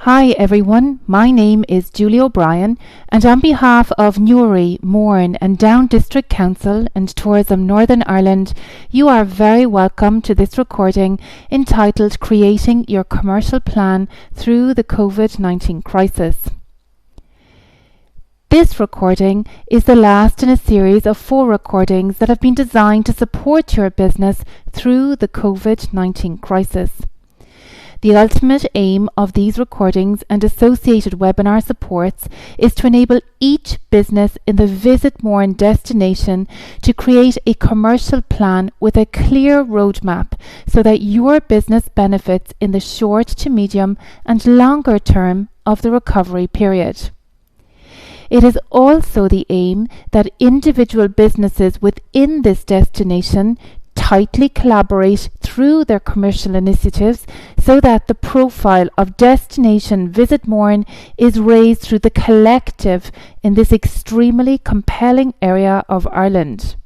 Hi everyone, my name is Julie O'Brien and on behalf of Newry, Mourne and Down District Council and Tourism Northern Ireland, you are very welcome to this recording entitled Creating Your Commercial Plan Through the COVID-19 Crisis. This recording is the last in a series of 4 recordings that have been designed to support your business through the COVID-19 crisis. The ultimate aim of these recordings and associated webinar supports is to enable each business in the Visit Mourne destination to create a commercial plan with a clear roadmap so that your business benefits in the short to medium and longer term of the recovery period. It is also the aim that individual businesses within this destination tightly collaborate through their commercial initiatives so that the profile of Destination Visit Mourne is raised through the collective in this extremely compelling area of Ireland.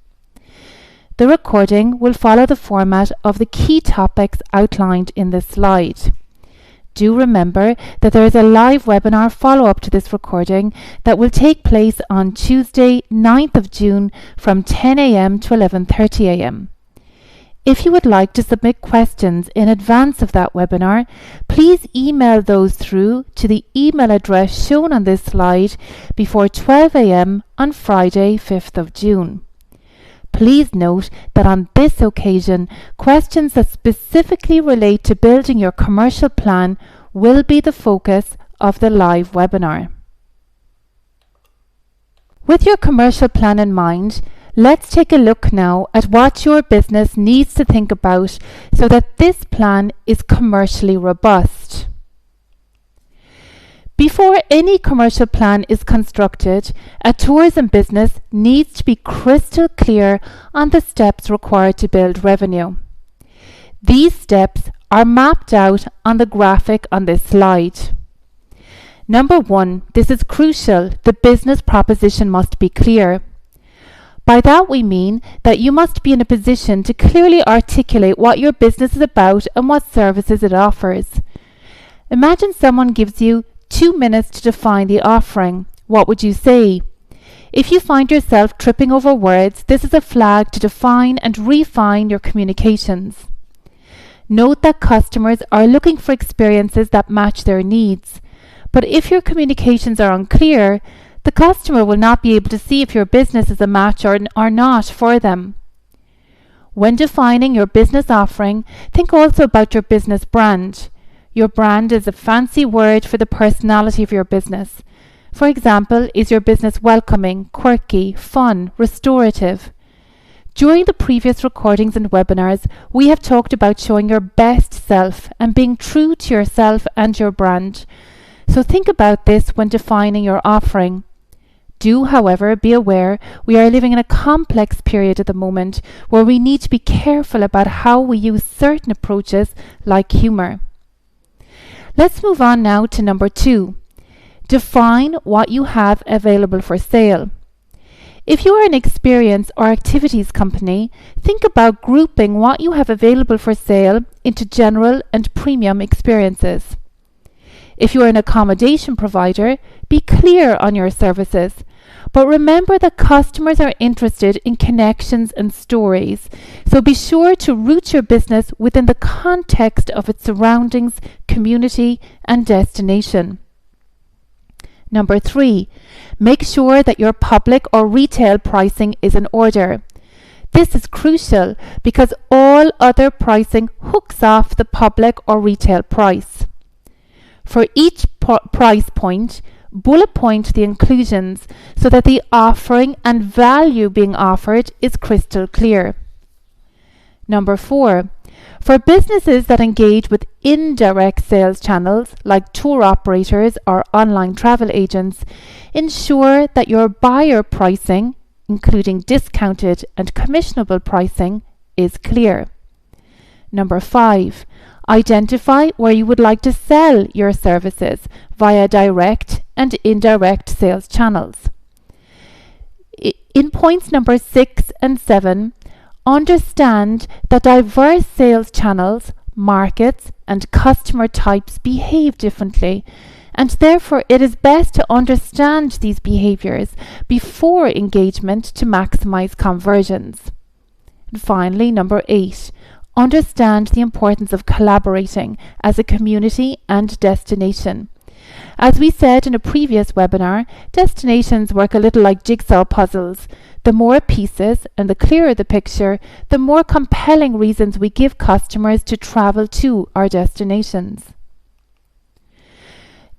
The recording will follow the format of the key topics outlined in this slide. Do remember that there is a live webinar follow-up to this recording that will take place on Tuesday, 9th of June from 10 a.m. to 11:30 a.m. If you would like to submit questions in advance of that webinar, please email those through to the email address shown on this slide before 12 a.m. on Friday, 5th of June. Please note that on this occasion, questions that specifically relate to building your commercial plan will be the focus of the live webinar. With your commercial plan in mind, let's take a look now at what your business needs to think about so that this plan is commercially robust. Before any commercial plan is constructed, a tourism business needs to be crystal clear on the steps required to build revenue. These steps are mapped out on the graphic on this slide. Number 1, this is crucial, the business proposition must be clear. By that we mean that you must be in a position to clearly articulate what your business is about and what services it offers. Imagine someone gives you 2 minutes to define the offering. What would you say? If you find yourself tripping over words, this is a flag to define and refine your communications. Note that customers are looking for experiences that match their needs. But if your communications are unclear, the customer will not be able to see if your business is a match or not for them. When defining your business offering, think also about your business brand. Your brand is a fancy word for the personality of your business. For example, is your business welcoming, quirky, fun, restorative? During the previous recordings and webinars, we have talked about showing your best self and being true to yourself and your brand. So think about this when defining your offering. Do, however, be aware we are living in a complex period at the moment where we need to be careful about how we use certain approaches like humour. Let's move on now to number 2. Define what you have available for sale. If you are an experience or activities company, think about grouping what you have available for sale into general and premium experiences. If you are an accommodation provider, be clear on your services. But remember that customers are interested in connections and stories, so be sure to root your business within the context of its surroundings, community, and destination. Number 3, make sure that your public or retail pricing is in order. This is crucial because all other pricing hooks off the public or retail price. For each price point, bullet point the inclusions so that the offering and value being offered is crystal clear. Number 4, for businesses that engage with indirect sales channels like tour operators or online travel agents, ensure that your buyer pricing, including discounted and commissionable pricing, is clear. Number 5, identify where you would like to sell your services via direct and indirect sales channels. In points number 6 and 7, understand that diverse sales channels, markets, and customer types behave differently, and therefore it is best to understand these behaviours before engagement to maximise conversions. And finally, number 8, understand the importance of collaborating as a community and destination. As we said in a previous webinar, destinations work a little like jigsaw puzzles. The more pieces and the clearer the picture, the more compelling reasons we give customers to travel to our destinations.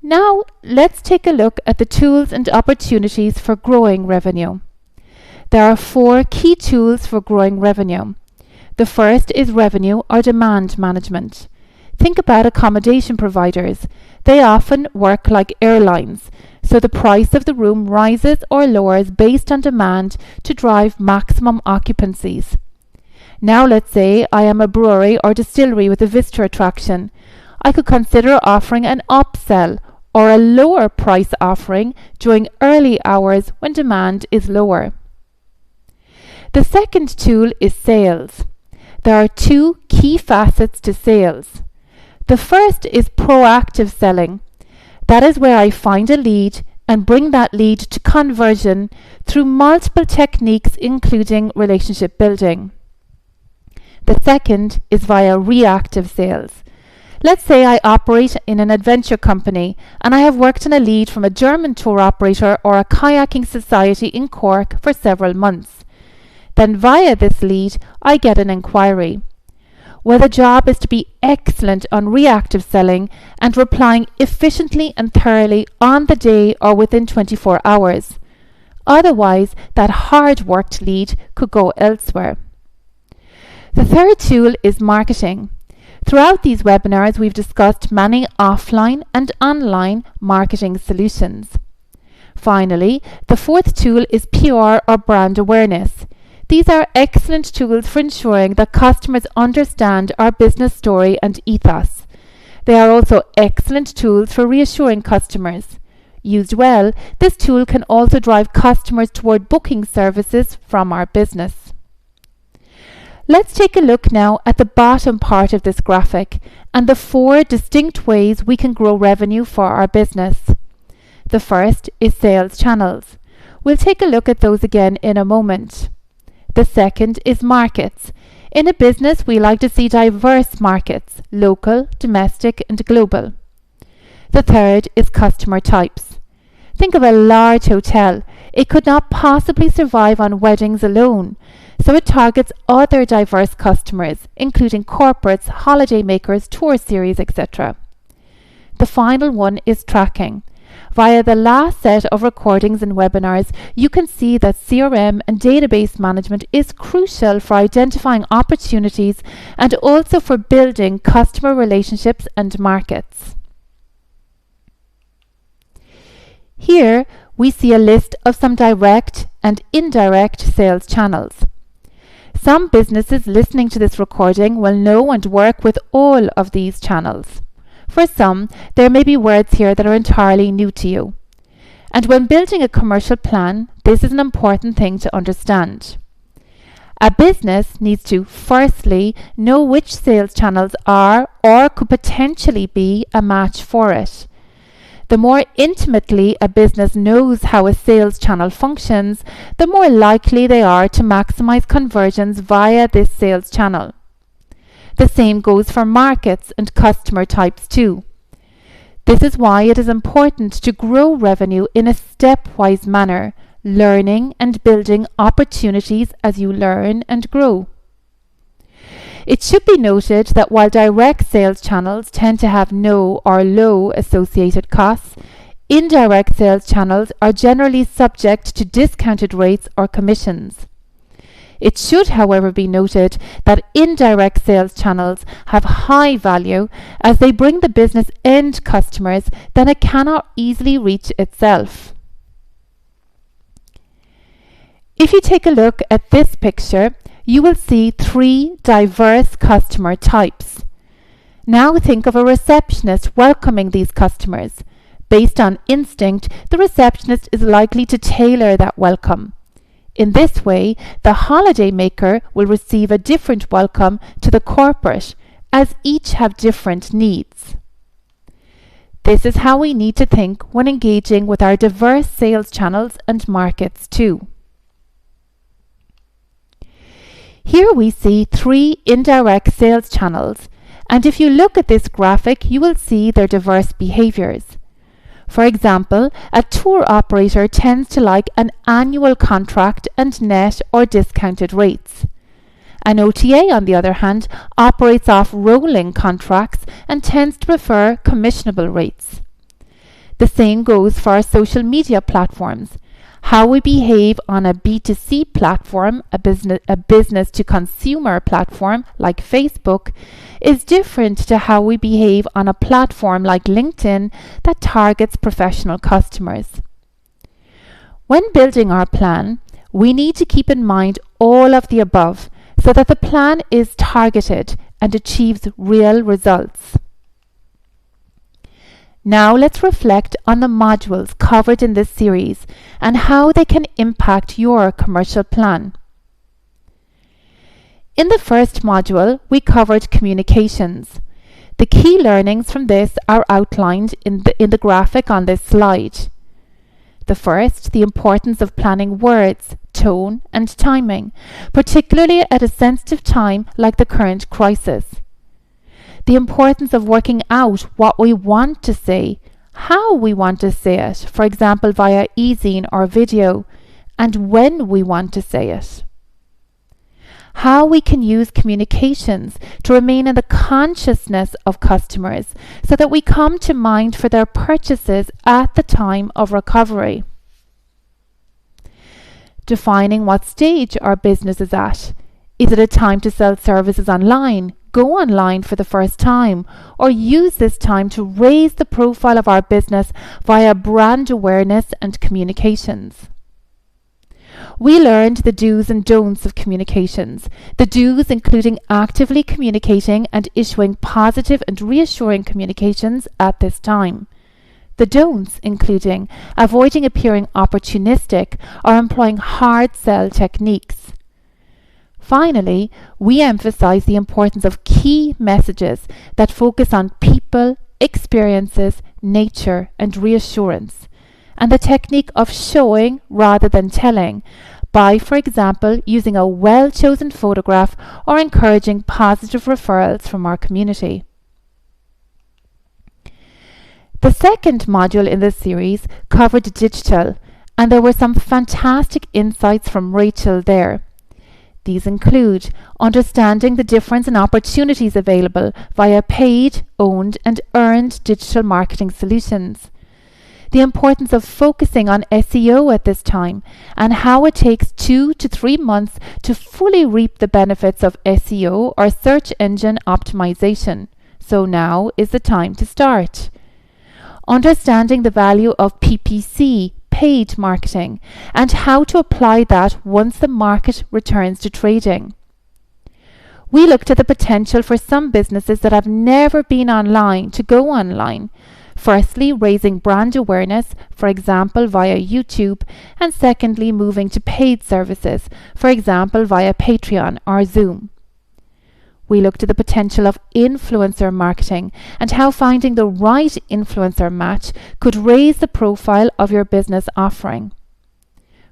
Now, let's take a look at the tools and opportunities for growing revenue. There are 4 key tools for growing revenue. The first is revenue or demand management. Think about accommodation providers. They often work like airlines, so the price of the room rises or lowers based on demand to drive maximum occupancies. Now let's say I am a brewery or distillery with a visitor attraction. I could consider offering an upsell or a lower price offering during early hours when demand is lower. The second tool is sales. There are 2 key facets to sales. The first is proactive selling. That is where I find a lead and bring that lead to conversion through multiple techniques including relationship building. The second is via reactive sales. Let's say I operate in an adventure company and I have worked on a lead from a German tour operator or a kayaking society in Cork for several months. Then via this lead I get an inquiry. Well, the job is to be excellent on reactive selling and replying efficiently and thoroughly on the day or within 24 hours. Otherwise, that hard-worked lead could go elsewhere. The third tool is marketing. Throughout these webinars, we've discussed many offline and online marketing solutions. Finally, the fourth tool is PR or brand awareness. These are excellent tools for ensuring that customers understand our business story and ethos. They are also excellent tools for reassuring customers. Used well, this tool can also drive customers toward booking services from our business. Let's take a look now at the bottom part of this graphic and the 4 distinct ways we can grow revenue for our business. The first is sales channels. We'll take a look at those again in a moment. The second is markets. In a business, we like to see diverse markets, local, domestic, and global. The third is customer types. Think of a large hotel. It could not possibly survive on weddings alone, so it targets other diverse customers, including corporates, holiday makers, tour series, etc. The final one is tracking. Via the last set of recordings and webinars, you can see that CRM and database management is crucial for identifying opportunities and also for building customer relationships and markets. Here we see a list of some direct and indirect sales channels. Some businesses listening to this recording will know and work with all of these channels. For some, there may be words here that are entirely new to you. And when building a commercial plan, this is an important thing to understand. A business needs to, firstly, know which sales channels are or could potentially be a match for it. The more intimately a business knows how a sales channel functions, the more likely they are to maximize conversions via this sales channel. The same goes for markets and customer types too. This is why it is important to grow revenue in a stepwise manner, learning and building opportunities as you learn and grow. It should be noted that while direct sales channels tend to have no or low associated costs, indirect sales channels are generally subject to discounted rates or commissions. It should, however, be noted that indirect sales channels have high value as they bring the business end customers that it cannot easily reach itself. If you take a look at this picture, you will see 3 diverse customer types. Now think of a receptionist welcoming these customers. Based on instinct, the receptionist is likely to tailor that welcome. In this way, the holiday maker will receive a different welcome to the corporate, as each have different needs. This is how we need to think when engaging with our diverse sales channels and markets too. Here we see 3 indirect sales channels, and if you look at this graphic, you will see their diverse behaviors. For example, a tour operator tends to like an annual contract and net or discounted rates. An OTA, on the other hand, operates off rolling contracts and tends to prefer commissionable rates. The same goes for our social media platforms. How we behave on a B2C platform, a business to consumer platform like Facebook, is different to how we behave on a platform like LinkedIn that targets professional customers. When building our plan, we need to keep in mind all of the above so that the plan is targeted and achieves real results. Now let's reflect on the modules covered in this series and how they can impact your commercial plan. In the first module, we covered communications. The key learnings from this are outlined in the graphic on this slide. The first, the importance of planning words, tone and timing, particularly at a sensitive time like the current crisis. The importance of working out what we want to say, how we want to say it, for example via e-zine or video, and when we want to say it. How we can use communications to remain in the consciousness of customers so that we come to mind for their purchases at the time of recovery. Defining what stage our business is at. Is it a time to sell services online, go online for the first time, or use this time to raise the profile of our business via brand awareness and communications? We learned the do's and don'ts of communications. The do's including actively communicating and issuing positive and reassuring communications at this time. The don'ts including avoiding appearing opportunistic or employing hard sell techniques. Finally, we emphasize the importance of key messages that focus on people, experiences, nature, and reassurance, and the technique of showing rather than telling by, for example, using a well-chosen photograph or encouraging positive referrals from our community. The second module in this series covered digital, and there were some fantastic insights from Rachel there. These include understanding the difference in opportunities available via paid, owned and earned digital marketing solutions, the importance of focusing on SEO at this time and how it takes 2 to 3 months to fully reap the benefits of SEO or search engine optimization. So now is the time to start. Understanding the value of PPC, paid marketing, and how to apply that once the market returns to trading. We looked at the potential for some businesses that have never been online to go online. Firstly, raising brand awareness, for example via YouTube, and secondly, moving to paid services, for example via Patreon or Zoom. We looked at the potential of influencer marketing and how finding the right influencer match could raise the profile of your business offering.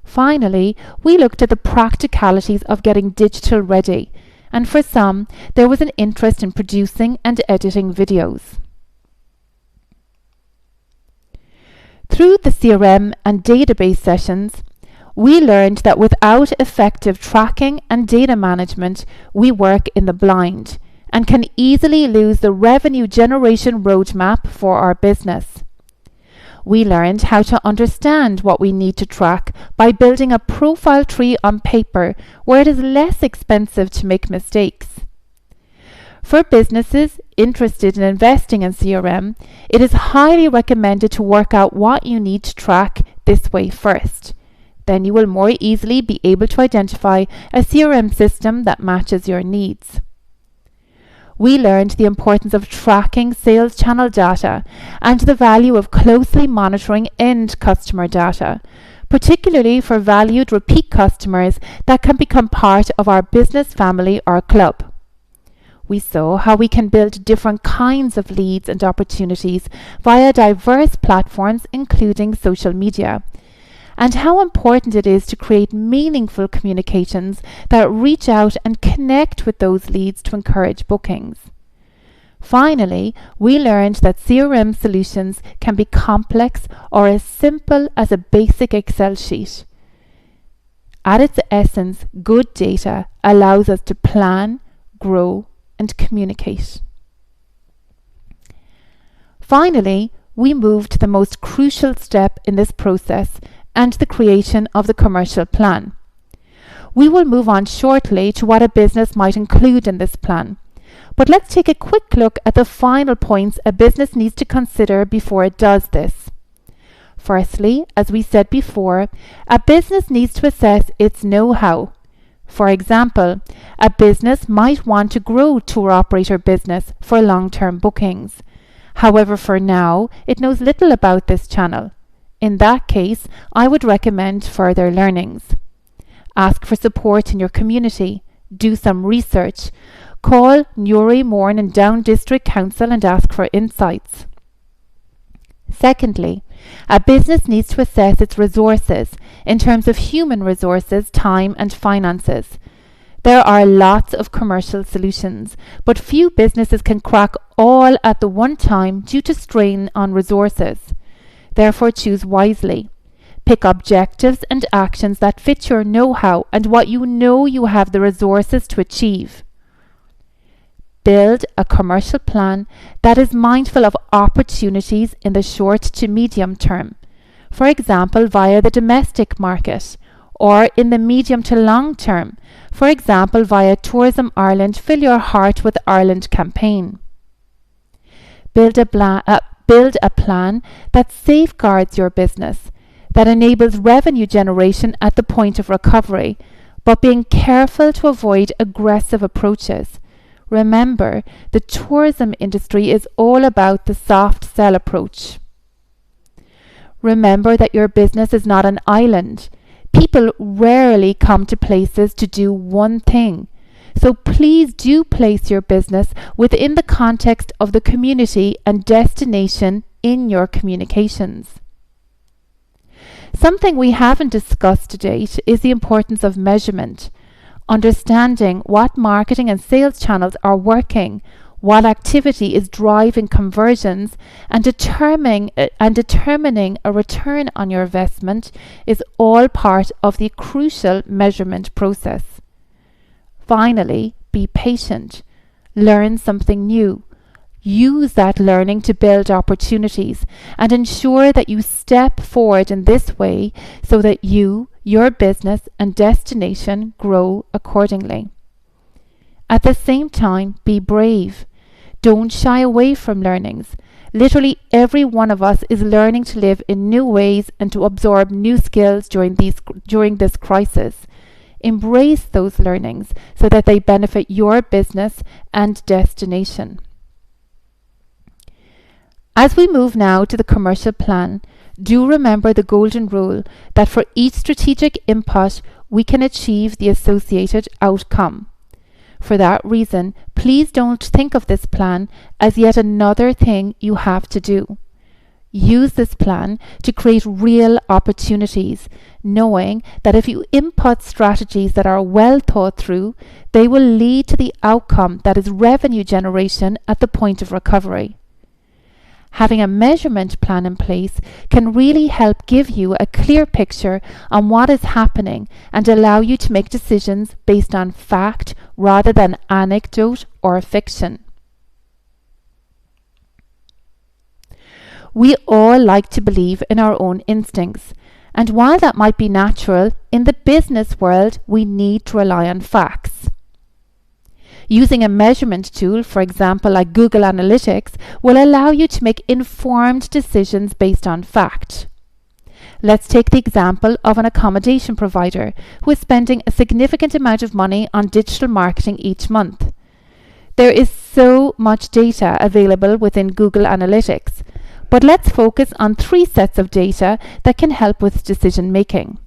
Finally, we looked at the practicalities of getting digital ready, and for some, there was an interest in producing and editing videos. Through the CRM and database sessions, we learned that without effective tracking and data management, we work in the blind and can easily lose the revenue generation roadmap for our business. We learned how to understand what we need to track by building a profile tree on paper where it is less expensive to make mistakes. For businesses interested in investing in CRM, it is highly recommended to work out what you need to track this way first. Then you will more easily be able to identify a CRM system that matches your needs. We learned the importance of tracking sales channel data and the value of closely monitoring end customer data, particularly for valued repeat customers that can become part of our business family or club. We saw how we can build different kinds of leads and opportunities via diverse platforms, including social media, and how important it is to create meaningful communications that reach out and connect with those leads to encourage bookings. Finally, we learned that CRM solutions can be complex or as simple as a basic Excel sheet. At its essence, good data allows us to plan, grow, and communicate. Finally, we move to the most crucial step in this process and the creation of the commercial plan. We will move on shortly to what a business might include in this plan. But let's take a quick look at the final points a business needs to consider before it does this. Firstly, as we said before, a business needs to assess its know-how. For example, a business might want to grow tour operator business for long-term bookings. However, for now, it knows little about this channel. In that case, I would recommend further learnings. Ask for support in your community. Do some research. Call Newry, Mourne and Down District Council and ask for insights. Secondly, a business needs to assess its resources in terms of human resources, time and finances. There are lots of commercial solutions, but few businesses can crack all at the one time due to strain on resources. Therefore, choose wisely. Pick objectives and actions that fit your know-how and what you know you have the resources to achieve. Build a commercial plan that is mindful of opportunities in the short to medium term, for example via the domestic market, or in the medium to long term, for example via Tourism Ireland Fill Your Heart with Ireland campaign. Build a plan that safeguards your business, that enables revenue generation at the point of recovery, but being careful to avoid aggressive approaches. Remember, the tourism industry is all about the soft sell approach. Remember that your business is not an island. People rarely come to places to do one thing. So please do place your business within the context of the community and destination in your communications. Something we haven't discussed to date is the importance of measurement. Understanding what marketing and sales channels are working, what activity is driving conversions, and determining a return on your investment is all part of the crucial measurement process. Finally, be patient. Learn something new. Use that learning to build opportunities and ensure that you step forward in this way so that you, your business and destination grow accordingly. At the same time, be brave. Don't shy away from learnings. Literally every one of us is learning to live in new ways and to absorb new skills during this crisis. Embrace those learnings so that they benefit your business and destination. As we move now to the commercial plan, do remember the golden rule that for each strategic input, we can achieve the associated outcome. For that reason, please don't think of this plan as yet another thing you have to do. Use this plan to create real opportunities, knowing that if you input strategies that are well thought through, they will lead to the outcome that is revenue generation at the point of recovery. Having a measurement plan in place can really help give you a clear picture on what is happening and allow you to make decisions based on fact rather than anecdote or fiction. We all like to believe in our own instincts, and while that might be natural, in the business world we need to rely on facts. Using a measurement tool, for example like Google Analytics, will allow you to make informed decisions based on fact. Let's take the example of an accommodation provider who is spending a significant amount of money on digital marketing each month. There is so much data available within Google Analytics, but let's focus on 3 sets of data that can help with decision making.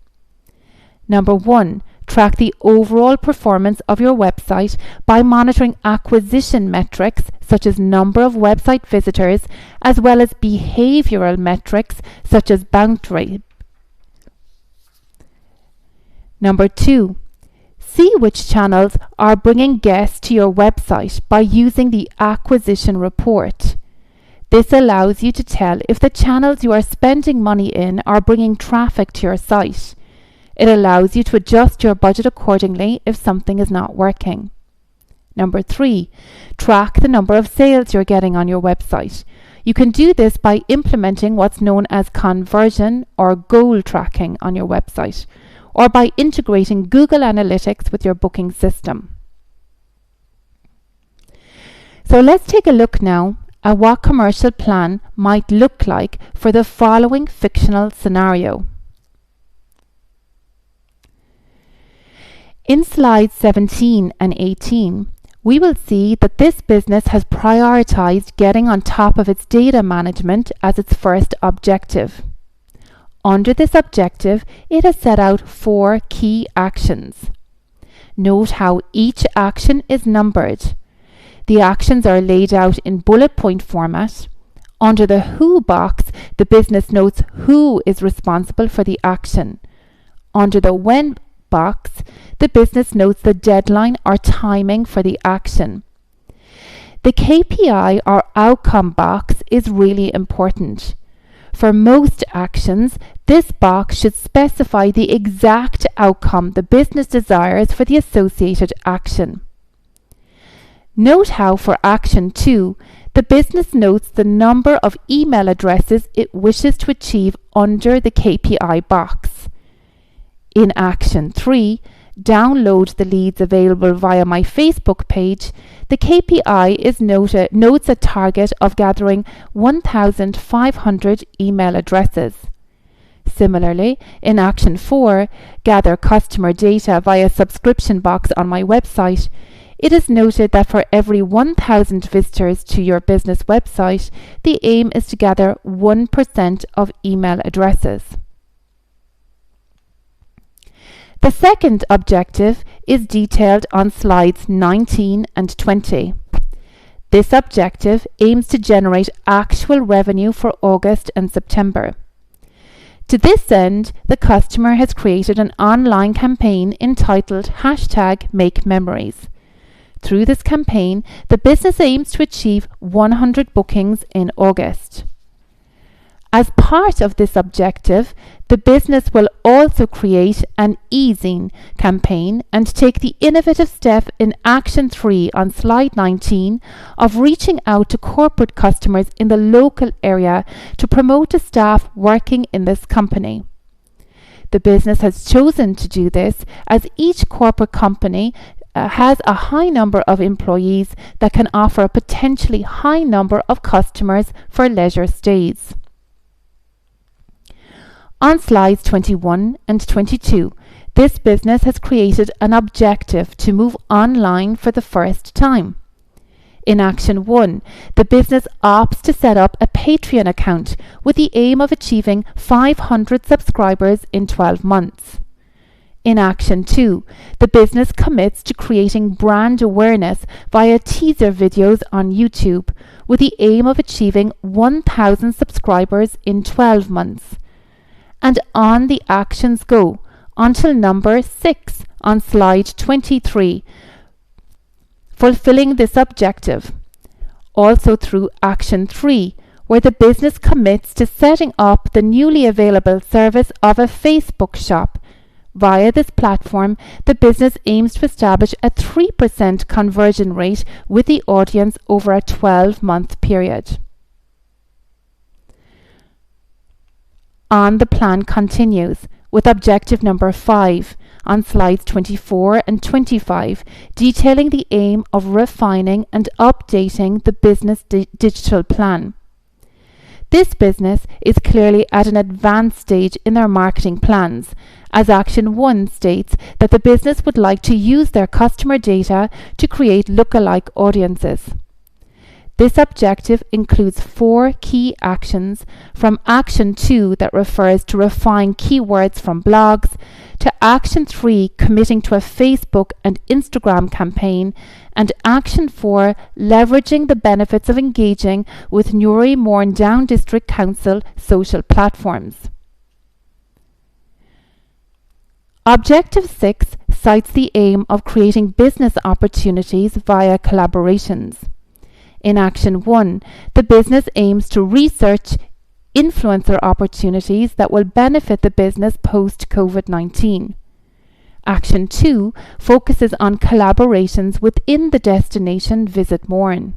Number 1, Track the overall performance of your website by monitoring acquisition metrics such as number of website visitors, as well as behavioral metrics such as bounce rate. Number 2, see which channels are bringing guests to your website by using the acquisition report. This allows you to tell if the channels you are spending money in are bringing traffic to your site. It allows you to adjust your budget accordingly if something is not working. Number 3, track the number of sales you're getting on your website. You can do this by implementing what's known as conversion or goal tracking on your website, or by integrating Google Analytics with your booking system. So let's take a look now at what commercial plan might look like for the following fictional scenario. In slides 17 and 18, we will see that this business has prioritized getting on top of its data management as its first objective. Under this objective, it has set out 4 key actions. Note how each action is numbered. The actions are laid out in bullet point format. Under the who box, the business notes who is responsible for the action. Under the when box, the business notes the deadline or timing for the action. The KPI or outcome box is really important. For most actions, this box should specify the exact outcome the business desires for the associated action. Note how for action 2, the business notes the number of email addresses it wishes to achieve under the KPI box. In action 3, download the leads available via my Facebook page, the KPI is notes a target of gathering 1,500 email addresses. Similarly, in action 4, gather customer data via subscription box on my website, it is noted that for every 1,000 visitors to your business website, the aim is to gather 1% of email addresses. The second objective is detailed on slides 19 and 20. This objective aims to generate actual revenue for August and September. To this end, the customer has created an online campaign entitled #MakeMemories. Through this campaign, the business aims to achieve 100 bookings in August. As part of this objective, the business will also create an e-zine campaign and take the innovative step in Action 3 on slide 19 of reaching out to corporate customers in the local area to promote the staff working in this company. The business has chosen to do this as each corporate company has a high number of employees that can offer a potentially high number of customers for leisure stays. On slides 21 and 22, this business has created an objective to move online for the first time. In Action 1, the business opts to set up a Patreon account with the aim of achieving 500 subscribers in 12 months. In Action 2, the business commits to creating brand awareness via teaser videos on YouTube with the aim of achieving 1,000 subscribers in 12 months. And on the actions go until number 6 on slide 23, fulfilling this objective. Also through Action 3, where the business commits to setting up the newly available service of a Facebook shop. Via this platform, the business aims to establish a 3% conversion rate with the audience over a 12-month period. On the plan continues with objective number 5 on slides 24 and 25, detailing the aim of refining and updating the business digital plan. This business is clearly at an advanced stage in their marketing plans, as Action 1 states that the business would like to use their customer data to create lookalike audiences. This objective includes 4 key actions, from Action 2 that refers to refine keywords from blogs, to Action 3 committing to a Facebook and Instagram campaign, and Action 4 leveraging the benefits of engaging with Newry Mourne Down District Council social platforms. Objective 6 cites the aim of creating business opportunities via collaborations. In Action 1, the business aims to research influencer opportunities that will benefit the business post-COVID-19. Action 2 focuses on collaborations within the destination Visit Mourne.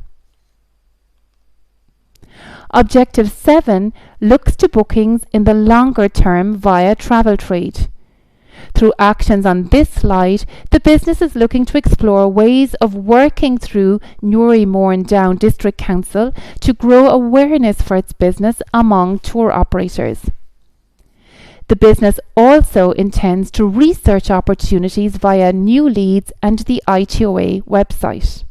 Objective 7 looks to bookings in the longer term via travel trade. Through actions on this slide, the business is looking to explore ways of working through Newry Mourne Down District Council to grow awareness for its business among tour operators. The business also intends to research opportunities via new leads and the ITOA website.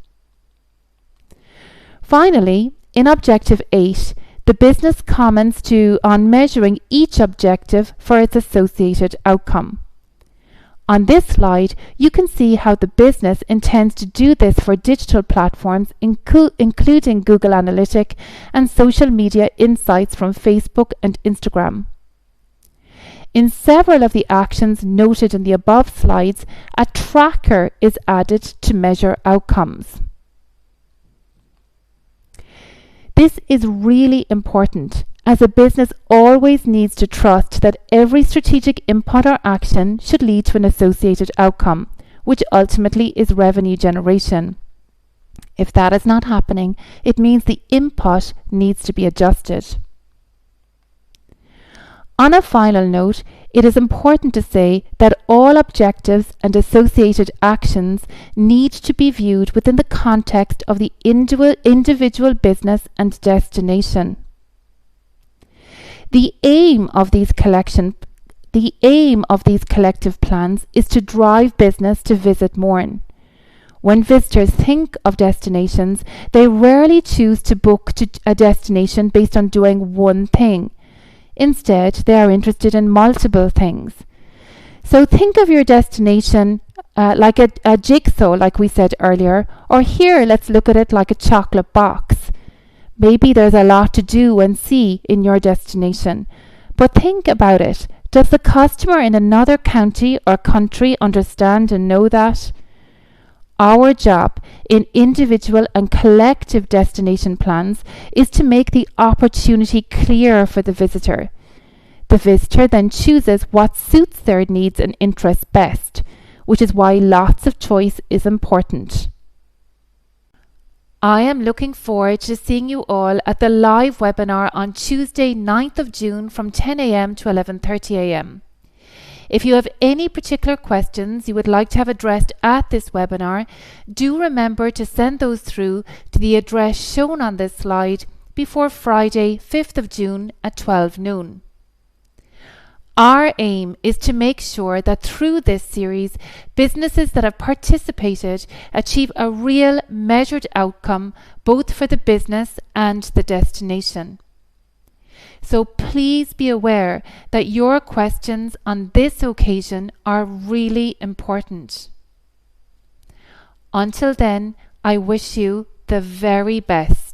Finally, in Objective 8, the business comments on measuring each objective for its associated outcome. On this slide, you can see how the business intends to do this for digital platforms, including Google Analytics and social media insights from Facebook and Instagram. In several of the actions noted in the above slides, a tracker is added to measure outcomes. This is really important, as a business always needs to trust that every strategic input or action should lead to an associated outcome, which ultimately is revenue generation. If that is not happening, it means the input needs to be adjusted. On a final note, it is important to say that all objectives and associated actions need to be viewed within the context of the individual business and destination. The aim of these collective plans is to drive business to Visit Mourne. When visitors think of destinations, they rarely choose to book to a destination based on doing one thing. Instead, they are interested in multiple things. So think of your destination like a jigsaw, like we said earlier, or here let's look at it like a chocolate box. Maybe there's a lot to do and see in your destination, but think about it. Does the customer in another county or country understand and know that? Our job in individual and collective destination plans is to make the opportunity clear for the visitor. The visitor then chooses what suits their needs and interests best, which is why lots of choice is important. I am looking forward to seeing you all at the live webinar on Tuesday, 9th of June from 10 a.m. to 11:30 a.m. If you have any particular questions you would like to have addressed at this webinar, do remember to send those through to the address shown on this slide before Friday, 5th of June at 12 noon. Our aim is to make sure that through this series, businesses that have participated achieve a real measured outcome both for the business and the destination. So please be aware that your questions on this occasion are really important. Until then, I wish you the very best.